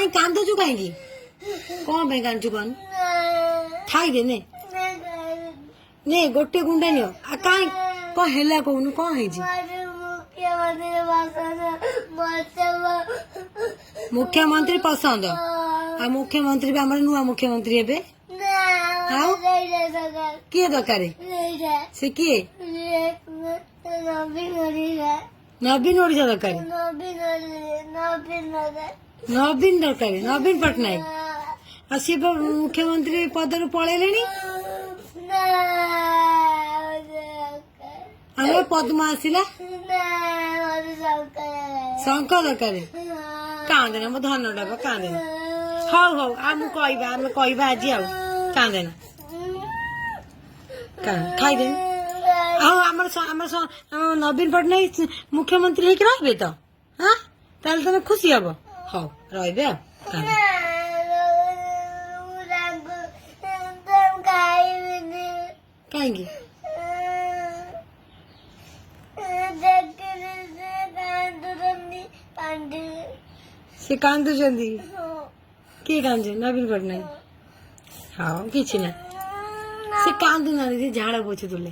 କାଇଁ କାନ୍ଦୁଛୁ କାହିଁକି? କଣ ପାଇଁ କାନ୍ଦୁଛୁ କହନି? ଖାଇଦେ ନେ ଗୋଟେ ଗୁଣ୍ଡା ନିଅ। କାଇଁ କଣ ହେଲା କହୁନୁ? କଣ ହେଇଛି? ମୁଖ୍ୟମନ୍ତ୍ରୀ ପସନ୍ଦ? ଆଉ ମୁଖ୍ୟମନ୍ତ୍ରୀ ବି ଆମର ନୂଆ ମୁଖ୍ୟମନ୍ତ୍ରୀ ଏବେ। ଆଉ କିଏ ଦରକାର? ସେ କିଏ? ନବୀନ ଓଡ଼ିଶା ଦରକାର। ନବୀନ ଦରକାର, ନବୀନ ପଟ୍ଟନାୟକ। ଆଉ ସିଏ ମୁଖ୍ୟମନ୍ତ୍ରୀ ପଦରୁ ପଳେଇଲେଣି। ଆମର ପଦ୍ମ ଆସିଲା। ଶଙ୍ଖ ଦରକାର। କାନ୍ଦେନା ମୋ ଧନ ଡାକ, କାନ୍ଦେନା। ହଉ ହଉ ଆମେ କହିବା ଆଜି ଆଉ କାନ୍ଦେନା। ଖାଇଦେ। ଆଉ ଆମର ନବୀନ ପଟ୍ଟନାୟକ ମୁଖ୍ୟମନ୍ତ୍ରୀ ହେଇକି ରହିବେ ତ? ହଁ ତାହେଲେ ତମେ ଖୁସି ହବ। ହଉ ରହିବେ ଆଉ। କାହିଁକି? ସେ କାନ୍ଦୁଛନ୍ତି। କିଏ କାନ୍ଦୁଛନ୍ତି? ନବୀନ ପଟ୍ଟନାୟକ। ହଉ କିଛି ନାହିଁ, ସେ କାନ୍ଦୁନାହାନ୍ତି, ସେ ଝାଳ ପୋଛୁଥିଲେ।